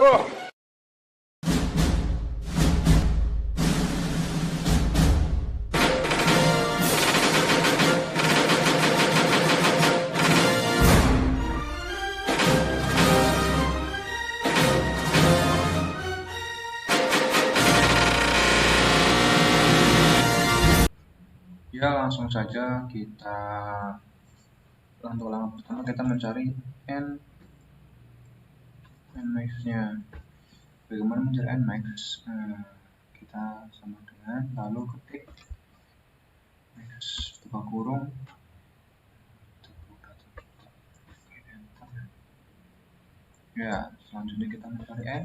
Ya, langsung saja kita untuk langkah pertama kita mencari nmax-nya. Bagaimana mencari nmax? Kita sama dengan lalu ketik max buka kurung ya, selanjutnya kita mencari n.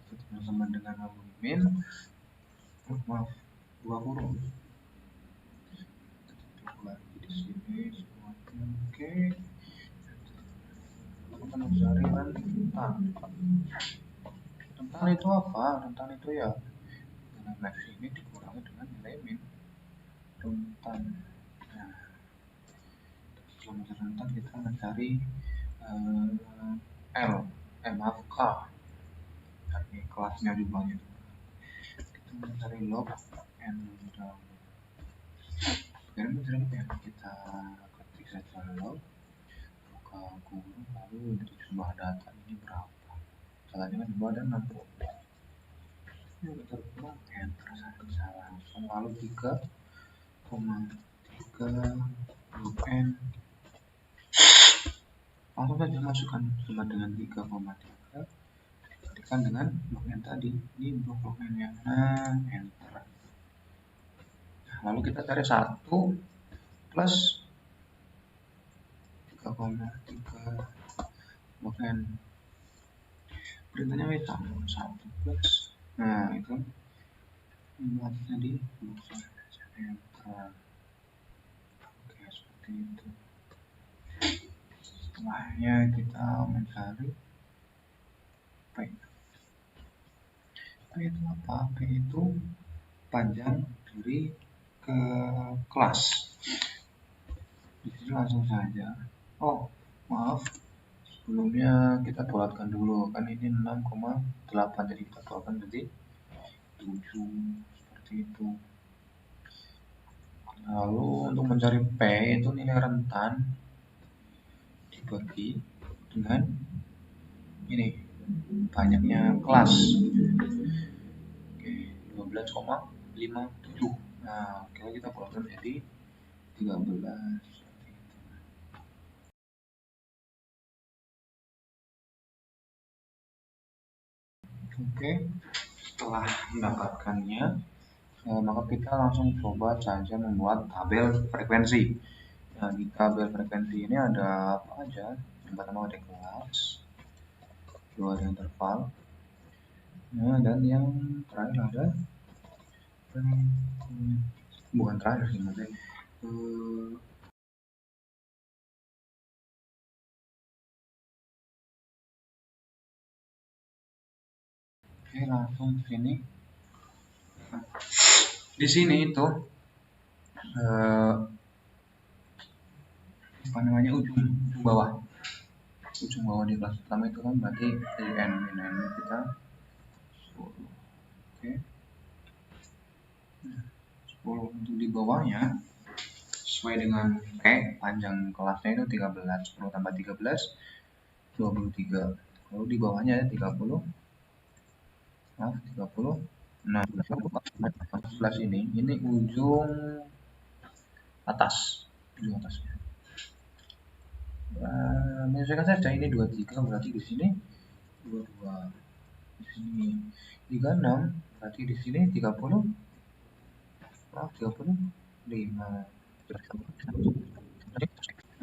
Kita sama dengan lalu min maaf buka kurung lagi di sini semuanya oke. Kita mencari rentang itu apa? Rentang itu ya dengan max ini dikurangi dengan nilai min rentang. Nah, setelah mencari rentang kita mencari maaf k, ini kelasnya jumlahnya. Kita mencari log n down. Jadi mencari ya kita ketik saja log buka kurung lalu untuk jumlah data ini berapa. Caranya kan di bawah ada 60. Ini kita kurang enter saja langsung lalu 3,3 log n. Langsung saja masukkan sama dengan 3,3 dikalikan dengan log n tadi, ini blok log n nya. Nah, enter. Nah, lalu kita cari 1 plus 3,3 log n. Perintahnya kita 1 plus. Nah, itu jumlahnya di blok saja, enter. Oke, seperti itu. Setelahnya kita mencari P. P itu apa? P itu panjang dari ke kelas. Di sini langsung saja. Oh, maaf. Sebelumnya kita bulatkan dulu. Kan ini 6,8 jadi kita bulatkan jadi 7 seperti itu. Lalu untuk mencari P itu nilai rentan dibagi dengan ini banyaknya kelas. Oke, 12,57. Nah, kalau kita bulatkan jadi 13 seperti itu. Oke, setelah mendapatkannya maka kita langsung coba saja membuat tabel frekuensi. Nah, di tabel frekuensi ini ada apa aja? Yang pertama ada kelas, kedua ada interval, nah, dan yang terakhir ada bukan terakhir sih, maksudnya oke, langsung sini. Di sini itu apa namanya ujung bawah di kelas pertama itu kan berarti n kita 10. Oke, 10 untuk di bawahnya sesuai dengan panjang kelasnya itu 13, 10 tambah 13 23. Lalu di bawahnya ada 30. Nah, 30. Nah, sebelah sini ini ujung atasnya. Menyesuaikan saja ini 23 berarti di sini 22. Di sini 36 berarti di sini 30. 35.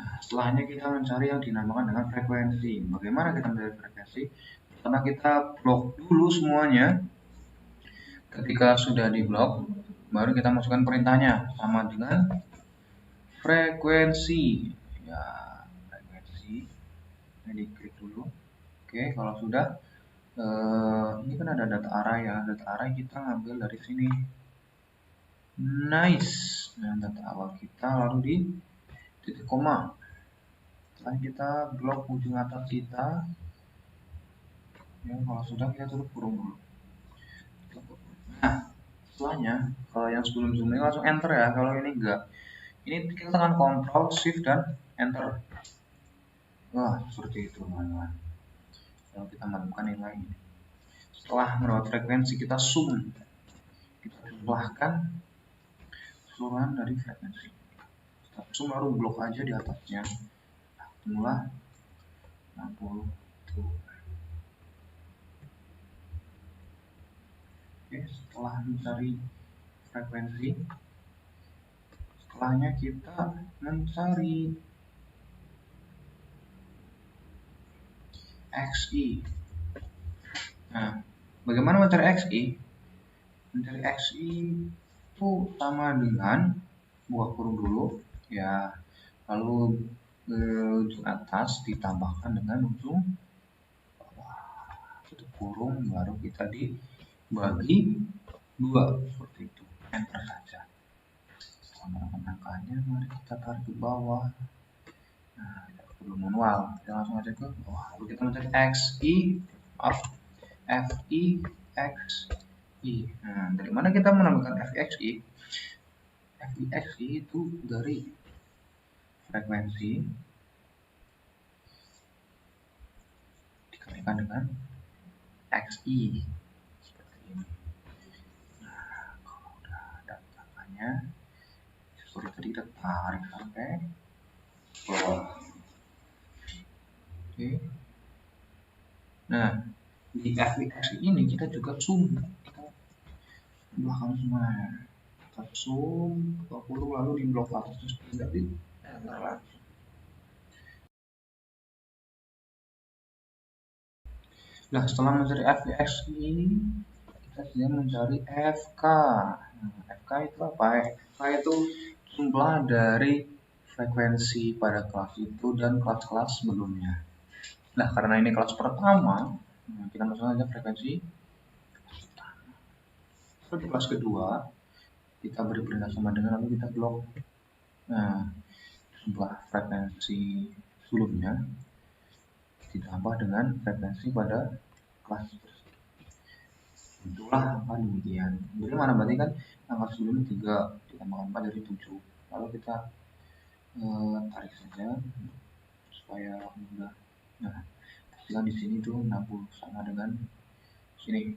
Nah, setelahnya kita mencari yang dinamakan dengan frekuensi. Bagaimana kita mencari frekuensi? Pertama kita blok dulu semuanya. Ketika sudah di blok, baru kita masukkan perintahnya sama dengan frekuensi. Ya, frekuensi. Ini diklik dulu. Oke, kalau sudah ini kan ada data array ya. Data array kita ngambil dari sini. Nice. Nah, data awal kita lalu di titik koma. Setelah kita blok ujung atas kita, ya kalau sudah kita tutup kurung dulu. Nah, setelahnya kalau yang sebelum-sebelumnya langsung enter ya, kalau ini enggak. Ini kita tekan Ctrl, Shift dan enter. Wah, seperti itu teman-teman. Kalau kita menemukan nilai ini. Setelah mendapat frekuensi kita zoom. Kita jumlahkan keseluruhan dari frekuensi. Kita zoom lalu blok aja di atasnya. Jumlah 60 tuh. Oke, setelah mencari frekuensi, setelahnya kita mencari XI. Nah, bagaimana mencari XI? Mencari XI itu sama dengan buka kurung dulu, ya, lalu ujung atas ditambahkan dengan ujung bawah, tutup kurung, baru kita dibagi 2 seperti itu. Enter saja. Setelah menemukan angkanya, mari kita tarik ke bawah. Nah, tidak perlu manual, kita langsung aja ke bawah. Lalu kita mencari XI, FI, XI. Nah, dari mana kita menemukan FI, XI? FI, XI itu dari frekuensi dikalikan dengan XI seperti ini. Nah, kalau udah ada angkanya, seperti tadi kita tarik sampai bawah. Oke. Nah, di FI, XI ini kita juga zoom, kita belakang semua. Kita zoom ke kurung lalu di blok atas terus kita di enter lagi. Nah, setelah mencari FI, kita sudah mencari FK. Nah, FK itu apa? FK itu jumlah dari frekuensi pada kelas itu dan kelas-kelas sebelumnya. Nah, karena ini kelas pertama, kita masuk aja frekuensi pertama. Lalu di kelas kedua, kita beri perintah sama dengan lalu kita blok. Nah, jumlah frekuensi sebelumnya ditambah dengan frekuensi pada kelas tersebut. Itulah angka demikian. Jadi mana berarti kan angka sebelumnya 3 ditambah 4 dari 7. Lalu kita tarik saja supaya mudah. Nah, pastikan di sini tuh 60 sama dengan sini.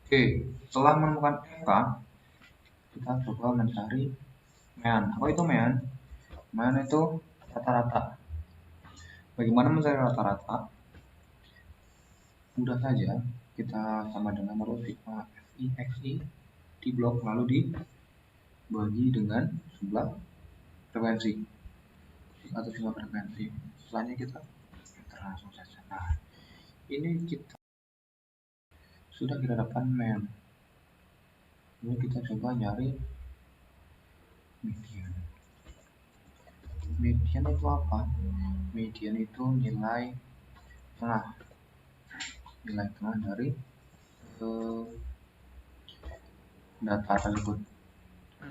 Oke, setelah menemukan FK, kita coba mencari mean. Apa itu mean? Mean itu rata-rata. Bagaimana mencari rata-rata? Mudah saja, kita sama dengan merujuk sigma FI, XI di blok lalu dibagi dengan jumlah frekuensi atau jumlah frekuensi. Setelahnya kita langsung saja. Nah, ini kita sudah kita dapatkan mean. Lalu kita coba nyari median. Median itu apa? Median itu nilai tengah. Nilai tengah dari data tersebut.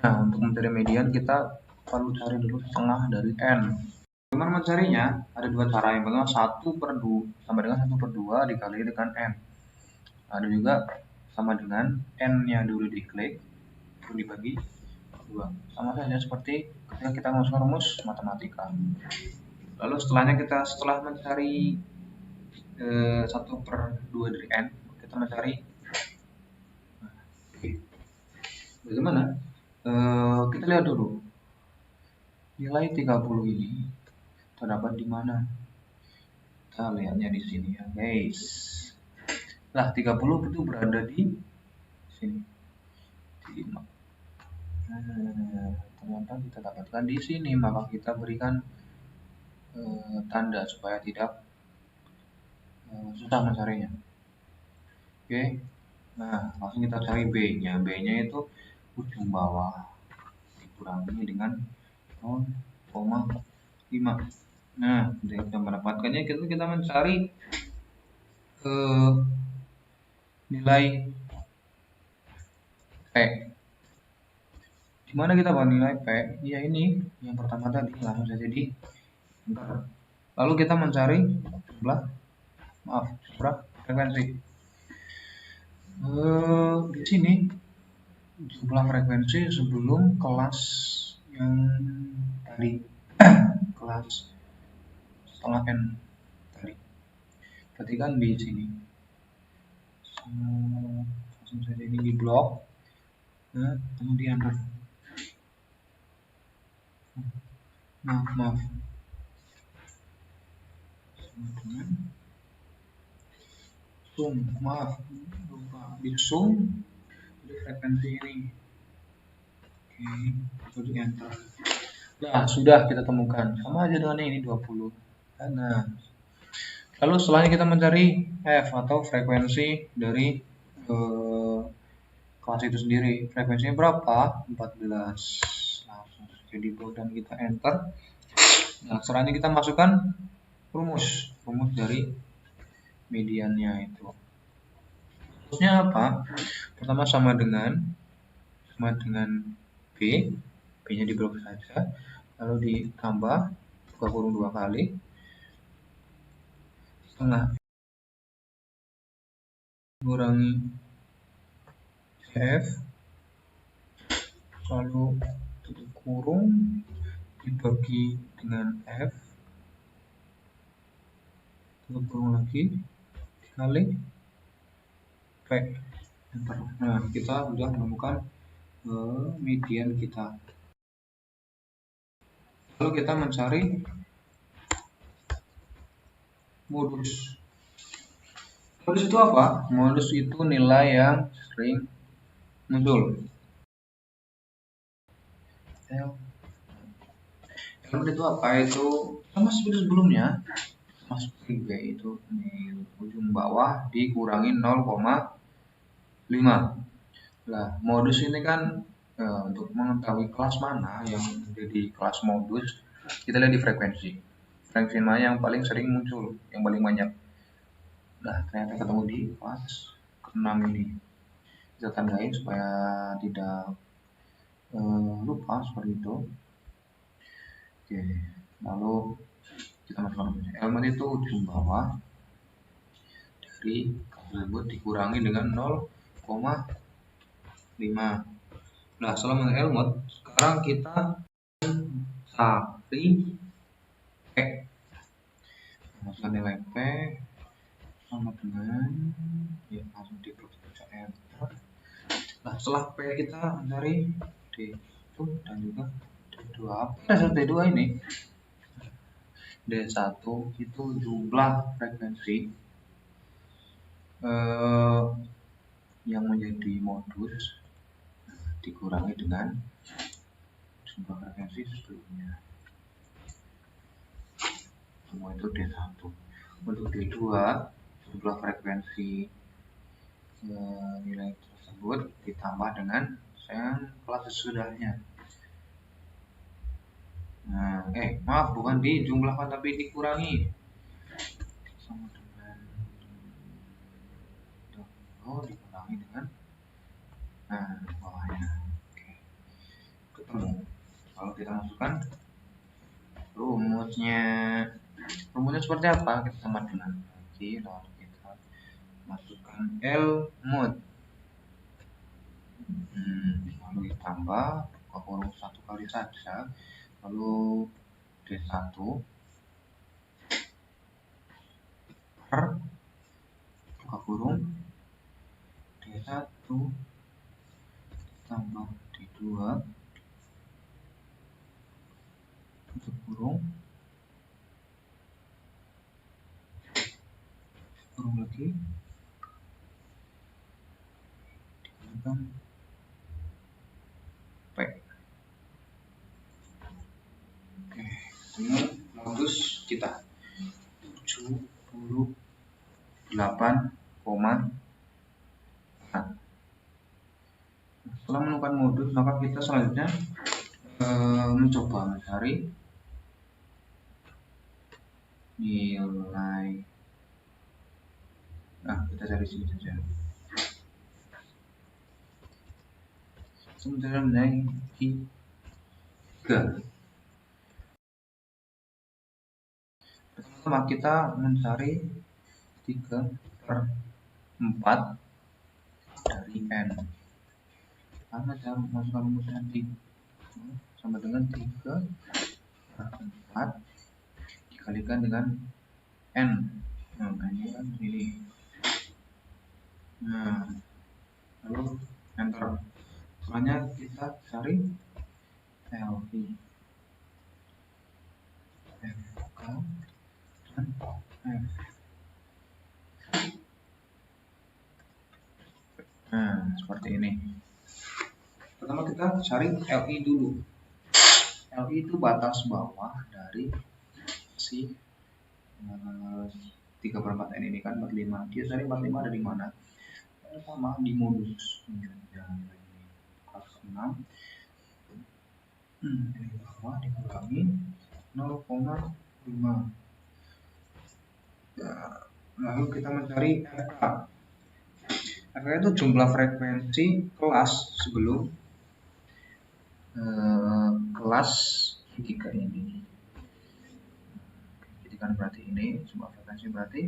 Nah, untuk mencari median kita perlu cari dulu setengah dari n. Bagaimana mencarinya? Ada 2 cara. Yang pertama 1/2 sama dengan 1/2 dikali dengan n. Ada juga sama dengan n-nya dulu diklik, lalu dibagi 2. Sama saja seperti ketika kita masukkan rumus matematika. Lalu setelahnya setelah mencari 1/2 dari n, kita mencari bagaimana? Kita lihat dulu nilai 30 ini terdapat di mana. Kita lihatnya di sini ya guys. Nah, 30 itu berada di sini. Di 5. Ternyata kita dapatkan di sini, maka kita berikan tanda supaya tidak susah mencarinya. Oke. Nah, langsung kita cari B-nya. B-nya itu ujung bawah dikurangi dengan 0,5. Nah, kita mendapatkannya kita mencari nilai P. Dimana kita bawa nilai P? Ya ini yang pertama tadi, langsung saja di enter. Lalu kita mencari jumlah, berapa frekuensi. Di sini jumlah frekuensi sebelum kelas yang tadi, kelas setelah n tadi. Ketikkan di sini, langsung saja ini di blok, kemudian maaf sum, lupa di sum di frekuensi ini. Oke, di enter. Nah, sudah kita temukan, sama aja dengan ini 20. Nah, lalu setelahnya kita mencari F atau frekuensi dari kelas itu sendiri. Frekuensinya berapa? 14. Langsung jadi blok dan kita enter. Nah, selanjutnya kita masukkan rumus dari mediannya itu. Rumusnya apa? Pertama sama dengan B, B-nya di blok saja, lalu ditambah buka kurung 2 kali setengah kurangi F, lalu tutup kurung dibagi dengan F, tutup kurung lagi dikali P. Nah, kita sudah menemukan median kita. Lalu kita mencari modus. Modus itu apa? Modus itu nilai yang sering muncul. L itu apa? Itu sama seperti sebelumnya, masuk B itu di ujung bawah dikurangi 0,5. Nah, modus ini kan untuk mengetahui kelas mana yang menjadi kelas modus, kita lihat di frekuensi. Frekuensi mana yang paling sering muncul, yang paling banyak. Nah, ternyata ketemu di kelas ke-6 ini. Kita tandain supaya tidak lupa seperti itu. Oke, lalu kita masukkan elemen itu ujung bawah dari tersebut dikurangi dengan 0,5. Nah, setelah menggunakan elemen, sekarang kita cari P. Masukkan nilai P sama dengan, ya langsung di enter. Nah, setelah P kita mencari D1 dan juga D2. Apa D2 ini? D1 itu jumlah frekuensi yang menjadi modus dikurangi dengan jumlah frekuensi sebelumnya. Semua itu D1. Untuk D2 jumlah frekuensi nilai tersebut ditambah dengan yang kelas sesudahnya. Nah, maaf, bukan dijumlahkan tapi dikurangi sama dengan dikurangi dengan bawahnya. Oke, ketemu. Kalau kita masukkan rumusnya seperti apa? Kita tambah dengan lagi, lalu kita masukkan L mod, lalu ditambah buka kurung 1 kali saja, lalu D1 per buka kurung D1 tambah D2 tutup kurung lagi dikalikan P. Oke, ini modus kita 78,4. Setelah menemukan modus, maka kita selanjutnya mencoba mencari nilai. Nah, kita cari sini saja. Sementara mengenai Q3. Pertama kita mencari 3/4 dari N. Karena cara masukkan rumusnya sama dengan 3/4 dikalikan dengan N. Nah, ini kan ini. Nah, lalu enter. Selanjutnya kita cari LI, FK, dan F. Nah, seperti ini. Pertama kita cari LI dulu. LI itu batas bawah dari si 3/4 N ini kan 45. Dia cari 45 ada di mana? Sama di modus. Kelas 6. Ini bawah dikurangi 0,5. Lalu kita mencari FK. FK itu jumlah frekuensi kelas sebelum kelas Q3 ini. Jadi kan berarti ini jumlah frekuensi berarti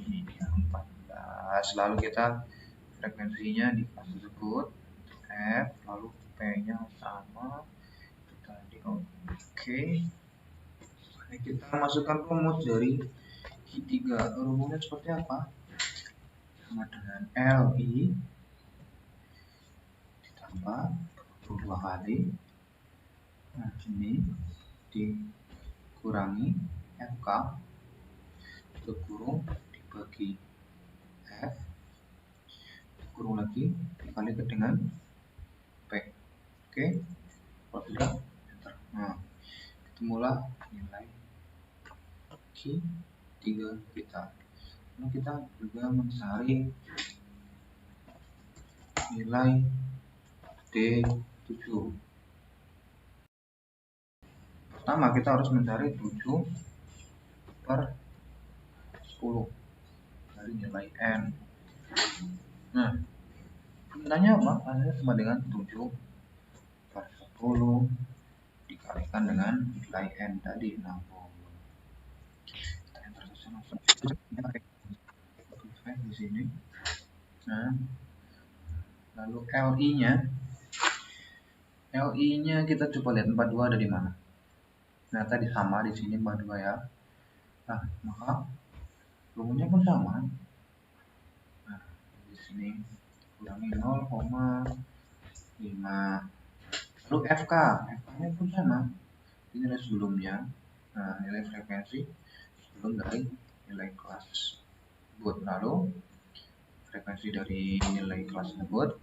ini dia 14. Lalu kita frekuensinya di kelas tersebut F, lalu P nya sama tadi. Oke. Kita masukkan rumus dari Q3. Rumusnya seperti apa? Sama dengan LI ditambah 22 kali. Nah, ini dikurangi FK kurung dibagi F kurung lagi dikali dengan P. Oke, kalau tidak enter. Nah, ketemulah nilai Q3 kita. Lalu kita juga mencari nilai D7. Pertama kita harus mencari 7/10 dari nilai N. Nah, pertanyaannya apa? Hasilnya sama dengan 7/10 dikalikan dengan nilai N tadi 60. Kita enter langsung di sini. Nah, lalu LI-nya kita coba lihat 42 ada di mana? Ternyata di sama di sini 42 ya. Nah, maka rumusnya pun sama. Nah, di sini kurangi 0,5. Lalu FK-nya pun sama. Ini nilai sebelumnya. Nah, nilai frekuensi sebelum dari nilai kelas tersebut. Lalu frekuensi dari nilai kelas tersebut.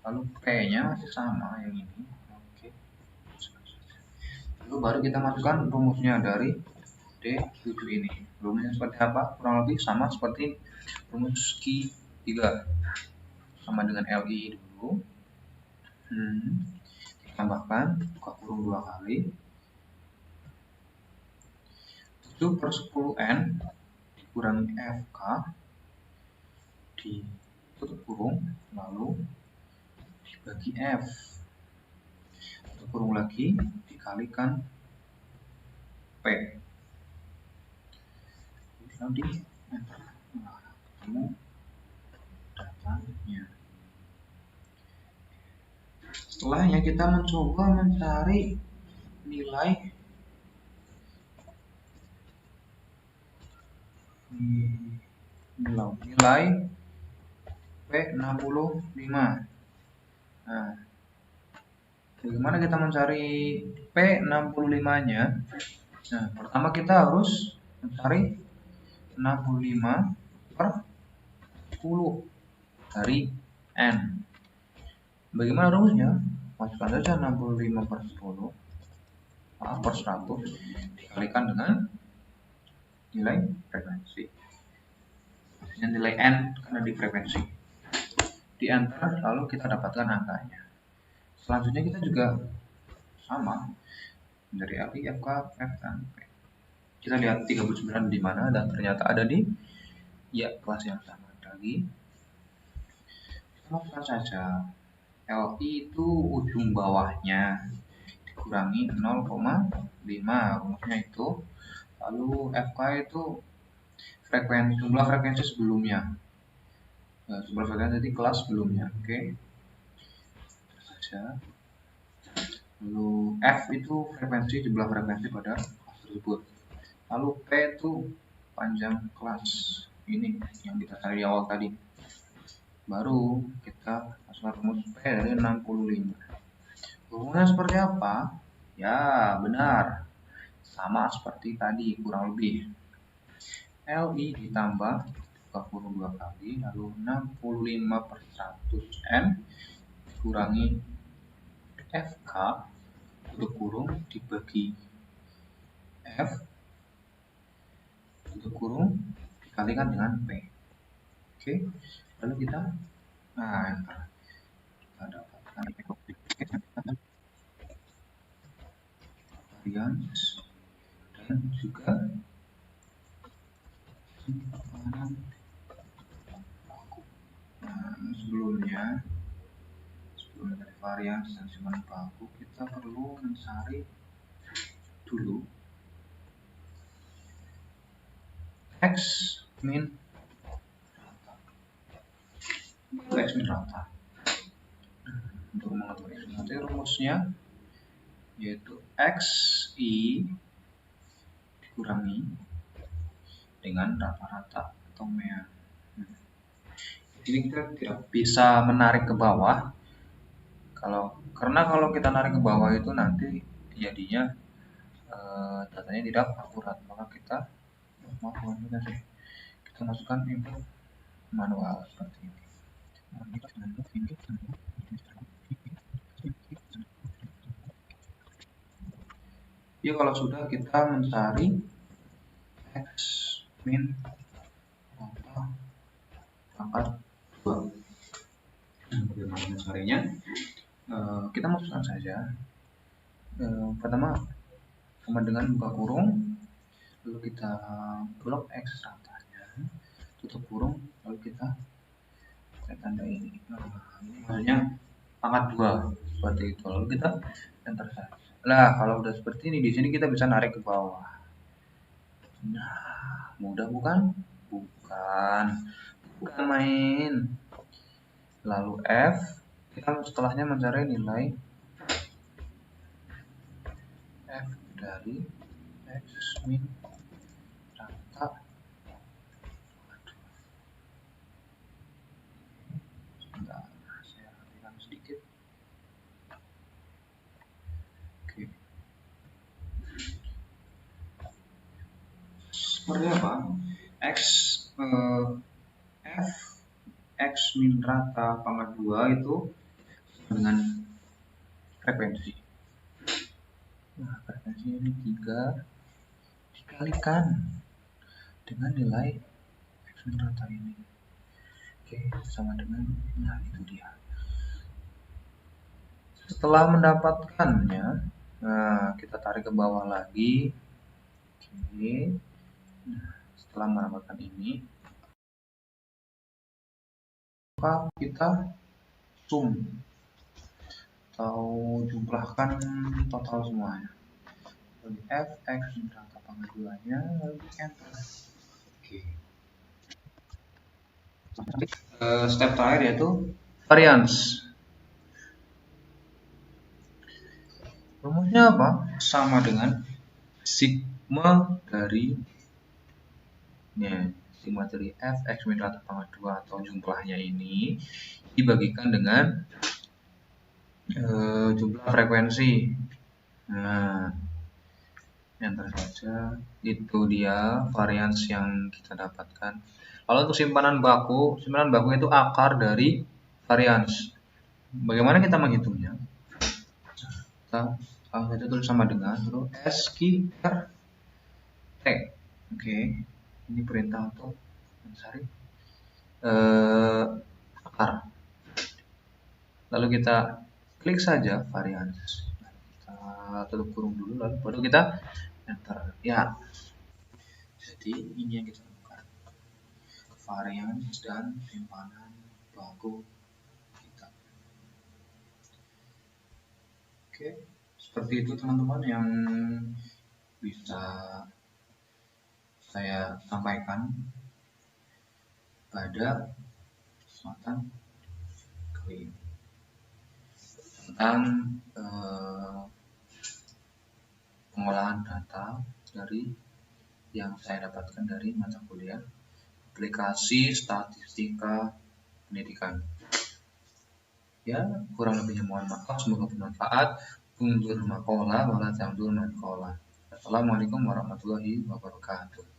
Lalu P-nya masih sama yang ini. Oke. Lalu baru kita masukkan rumusnya dari D7 ini. Rumusnya seperti apa? Kurang lebih sama seperti rumus Q3. Sama dengan LI dulu. Ditambahkan buka kurung 2 kali. 7/10N dikurangi FK ditutup kurung lalu dibagi F. Tutup kurung lagi dikalikan P. Nanti ketemu datanya. Setelahnya kita mencoba mencari nilai P65. Nah, bagaimana kita mencari P65-nya? Nah, pertama kita harus mencari 65/10 dari N. Bagaimana rumusnya? Masukkan saja 65/10 per 100 dikalikan dengan nilai frekuensi. Maksudnya nilai N karena di frekuensi. Di enter lalu kita dapatkan angkanya. Selanjutnya kita juga sama dari LI, FK, F, dan P. Kita lihat 39 di mana dan ternyata ada di kelas yang sama lagi. Kita masukkan saja LI itu ujung bawahnya dikurangi 0,5, rumusnya itu. Lalu FK itu jumlah frekuensi sebelumnya, jumlah frekuensi di kelas sebelumnya. Oke, saja. Lalu F itu jumlah frekuensi pada kelas tersebut. Lalu P itu panjang kelas ini yang kita cari di awal tadi. Baru kita masukkan rumus P dari 65. Rumusnya seperti apa? Ya, benar. Sama seperti tadi, kurang lebih. LI ditambah buka kurung 2 kali, lalu 65/100N dikurangi FK tutup kurung dibagi F tutup kurung dikalikan dengan P. Oke, lalu kita dapatkan varians dan juga simpanan baku. Sebelum dari varians dan simpanan baku, kita perlu mencari dulu X min rata. Untuk mengetahui X min rata, rumusnya yaitu XI dikurangi dengan rata-rata atau mean. Jadi kita tidak bisa menarik ke bawah. Karena kalau kita narik ke bawah itu nanti jadinya datanya tidak akurat. Maka kita masukkan input manual seperti ini. Ya, kalau sudah kita mencari X min rata pangkat 2. Bagaimana mencarinya? Kita masukkan saja. Pertama sama dengan buka kurung, lalu kita blok X ratanya, tutup kurung, lalu kita tanda ini. Ini maksudnya pangkat 2 seperti itu. Lalu kita enter saja. Nah, kalau udah seperti ini, di sini kita bisa narik ke bawah. Nah, mudah bukan? Bukan main. Lalu F, kita setelahnya mencari nilai F dari X min rata. Sebentar, saya rapikan sedikit. Oke. Seperti apa? X min rata pangkat 2 itu dengan frekuensi. Nah, frekuensi ini 3 dikalikan dengan nilai X min rata ini. Oke, sama dengan, nah itu dia. Setelah mendapatkannya, nah kita tarik ke bawah lagi. Oke. Nah, setelah mendapatkan ini, maka kita sum atau jumlahkan total semuanya. Lalu F X min rata pangkat 2-nya, lalu enter. Oke. Step terakhir yaitu varians. Rumusnya apa? Sama dengan sigma dari F X min rata pangkat 2 atau jumlahnya ini dibagikan dengan jumlah frekuensi. Nah, enter saja. Itu dia varians yang kita dapatkan. Kalau untuk simpanan baku itu akar dari varians. Bagaimana kita menghitungnya? Kita langsung saja tulis sama dengan SQRT. Oke, ini perintah untuk mencari akar. Lalu kita klik saja varians. Kita tutup kurung dulu, lalu baru kita enter. Ya, jadi ini yang kita lakukan, varians dan simpanan baku kita. Oke, seperti itu teman-teman yang bisa saya sampaikan pada kesempatan kali ini tentang pengolahan data dari yang saya dapatkan dari mata kuliah aplikasi statistika pendidikan. Ya, kurang lebihnya mohon maaf, semoga bermanfaat. Undur makola wala ta'dur makola. Assalamualaikum warahmatullahi wabarakatuh.